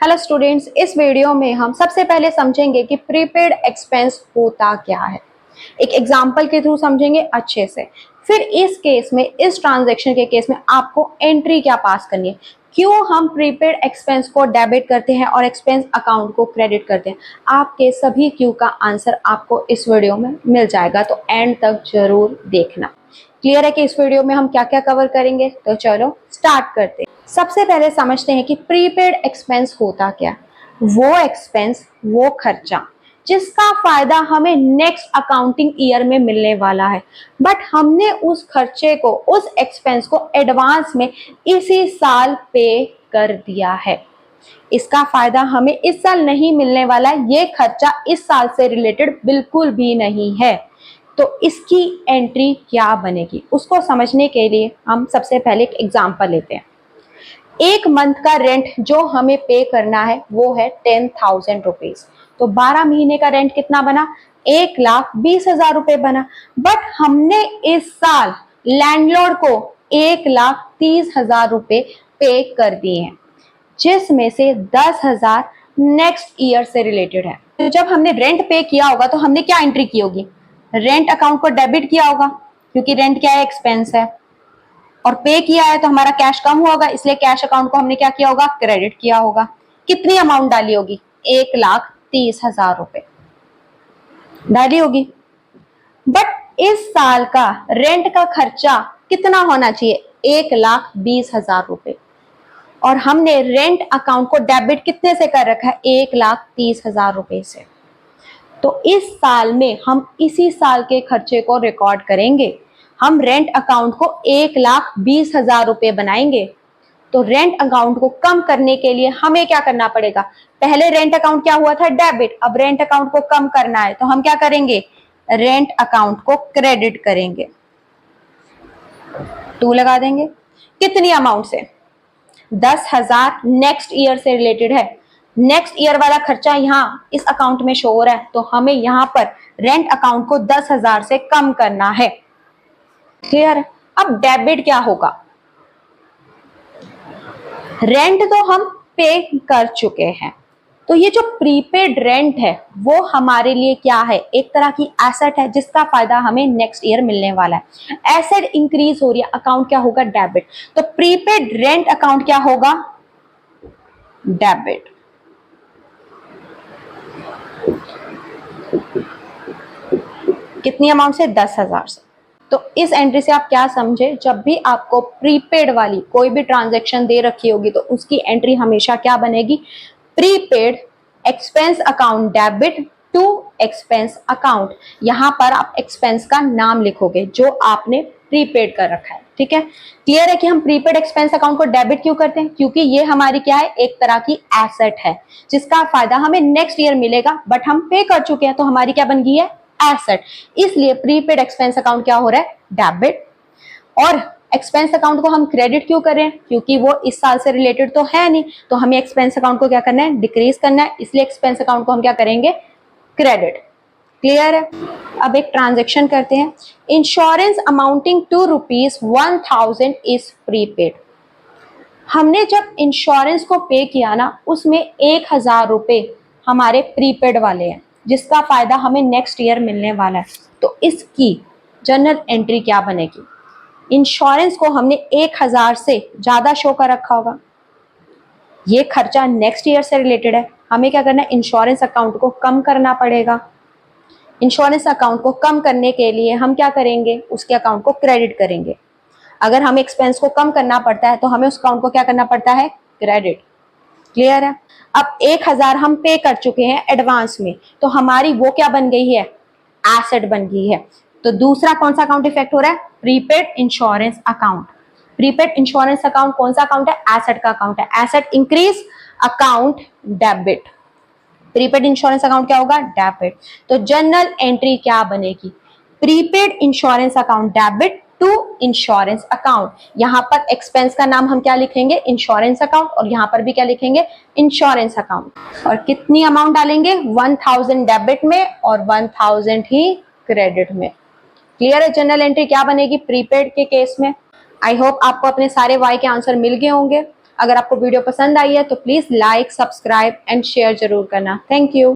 Hello students, इस video में हम सबसे पहले समझेंगे कि प्रीपेड एक्सपेंस होता क्या है। एक एग्जांपल के थ्रू समझेंगे अच्छे से। फिर इस केस में, इस ट्रांजैक्शन के केस में आपको एंट्री क्या पास करनी है, क्यों हम प्रीपेड एक्सपेंस को डेबिट करते हैं और एक्सपेंस अकाउंट को क्रेडिट करते हैं। आपके सभी क्यू का आंसर आपको इस वीडियो में मिल जाएगा, तो एंड तक जरूर देखना। क्लियर है कि इस वीडियो में हम क्या क्या कवर करेंगे? तो चलो स्टार्ट करते हैं। सबसे पहले समझते हैं कि प्रीपेड एक्सपेंस होता क्या। वो एक्सपेंस, वो खर्चा जिसका फायदा हमें नेक्स्ट अकाउंटिंग ईयर में मिलने वाला है, बट हमने उस खर्चे को, उस एक्सपेंस को एडवांस में इसी साल पे कर दिया है। इसका फायदा हमें इस साल नहीं मिलने वाला है, ये खर्चा इस साल से रिलेटेड बिल्कुल भी नहीं है। तो इसकी एंट्री क्या बनेगी, उसको समझने के लिए हम सबसे पहले एक एग्जांपल लेते हैं। एक मंथ का रेंट जो हमें पे करना है वो है 10,000 रुपीज। तो 12 महीने का रेंट कितना बना? 1,20,000 रुपए बना। बट हमने इस साल लैंडलॉर्ड को 1,30,000 रुपए पे कर दिए हैं, जिसमें से 10,000 नेक्स्ट ईयर से रिलेटेड है। तो जब हमने रेंट पे किया होगा तो हमने क्या एंट्री की होगी? रेंट अकाउंट को डेबिट किया होगा, क्योंकि रेंट क्या है? एक्सपेंस है। और पे किया है तो हमारा कैश कम होगा, इसलिए कैश अकाउंट को हमने क्या किया होगा? क्रेडिट किया होगा। कितनी अमाउंट डाली होगी? 1,30,000 रुपए डाली होगी। बट इस साल का रेंट का खर्चा कितना होना चाहिए? 1,20,000 रुपए। और हमने रेंट अकाउंट को डेबिट कितने से कर रखा है? 1,30,000 रुपए से। तो इस साल में हम इसी साल के खर्चे को रिकॉर्ड करेंगे। हम रेंट अकाउंट को 1,20,000 रुपए बनाएंगे। तो रेंट अकाउंट को कम करने के लिए हमें क्या करना पड़ेगा? पहले रेंट अकाउंट क्या हुआ था? डेबिट। अब रेंट अकाउंट को कम करना है तो हम क्या करेंगे? रेंट अकाउंट को क्रेडिट करेंगे। 2 लगा देंगे। कितनी अमाउंट से? 10,000 नेक्स्ट ईयर से रिलेटेड है। नेक्स्ट ईयर वाला खर्चा यहाँ इस अकाउंट में शो हो रहा है, तो हमें यहाँ पर रेंट अकाउंट को 10,000 से कम करना है। क्लियर है? अब डेबिट क्या होगा? रेंट तो हम पे कर चुके हैं, तो ये जो प्रीपेड रेंट है वो हमारे लिए क्या है? एक तरह की एसेट है जिसका फायदा हमें नेक्स्ट ईयर मिलने वाला है। एसेट इंक्रीज हो रही है, अकाउंट क्या होगा? डेबिट। तो प्रीपेड रेंट अकाउंट क्या होगा? डेबिट। कितनी अमाउंट से? 10,000 से। तो इस एंट्री से आप क्या समझे? जब भी आपको प्रीपेड वाली कोई भी ट्रांजैक्शन दे रखी होगी तो उसकी एंट्री हमेशा क्या बनेगी? Prepaid expense account debit to expense account. यहां पर आप एक्सपेंस का नाम लिखोगे जो आपने प्रीपेड कर रखा है। ठीक है? क्लियर है कि हम प्रीपेड एक्सपेंस अकाउंट को डेबिट क्यों करते हैं? क्योंकि ये हमारी क्या है? एक तरह की एसेट है जिसका फायदा हमें नेक्स्ट ईयर मिलेगा, बट हम पे कर चुके हैं तो हमारी क्या बन गई है? एसेट। इसलिए प्रीपेड एक्सपेंस अकाउंट क्या हो रहा है? डेबिट। और एक्सपेंस अकाउंट को हम क्रेडिट क्यों करें? क्योंकि वो इस साल से रिलेटेड तो है नहीं, तो हमें एक्सपेंस अकाउंट को क्या करना है? डिक्रीज करना है, इसलिए एक्सपेंस अकाउंट को हम क्या करेंगे? क्रेडिट। क्लियर है? अब एक ट्रांजेक्शन करते हैं। Insurance amounting to ₹1,000 is prepaid. हमने जब इंश्योरेंस को पे किया ना, उसमें 1,000 रुपए हमारे प्रीपेड वाले हैं जिसका फायदा हमें नेक्स्ट ईयर मिलने वाला है। तो इसकी जर्नल एंट्री क्या बनेगी? इंश्योरेंस को हमने 1,000 से ज्यादा शो कर रखा होगा, ये खर्चा नेक्स्ट ईयर से रिलेटेड है। हमें क्या करना है? इंश्योरेंस अकाउंट को कम करना पड़ेगा। इंश्योरेंस अकाउंट को कम करने के लिए हम क्या करेंगे? उसके अकाउंट को क्रेडिट करेंगे। अगर हमें एक्सपेंस को कम करना पड़ता है तो हमें उस अकाउंट को क्या करना पड़ता है? क्रेडिट। क्लियर है? अब 1,000 हम पे कर चुके हैं एडवांस में, तो हमारी वो क्या बन गई है? एसेट बन गई है। तो दूसरा कौन सा अकाउंट इफेक्ट हो रहा है? Prepaid insurance account. Prepaid insurance account कौन सा अकाउंट है? एसेट का अकाउंट है। Asset increase, account debit. Prepaid insurance account क्या होगा? डेबिट। तो जर्नल एंट्री क्या बनेगी? Prepaid insurance account debit to insurance account. यहां पर एक्सपेंस का नाम हम क्या लिखेंगे? Insurance account. और यहां पर भी क्या लिखेंगे? Insurance account. और कितनी अमाउंट डालेंगे? 1,000 डेबिट में और 1,000 ही क्रेडिट में। क्लियर है? जर्नल एंट्री क्या बनेगी प्रीपेड के केस में? आई होप आपको अपने सारे वाई के आंसर मिल गए होंगे। अगर आपको वीडियो पसंद आई है तो please like, subscribe and share जरूर करना। Thank you.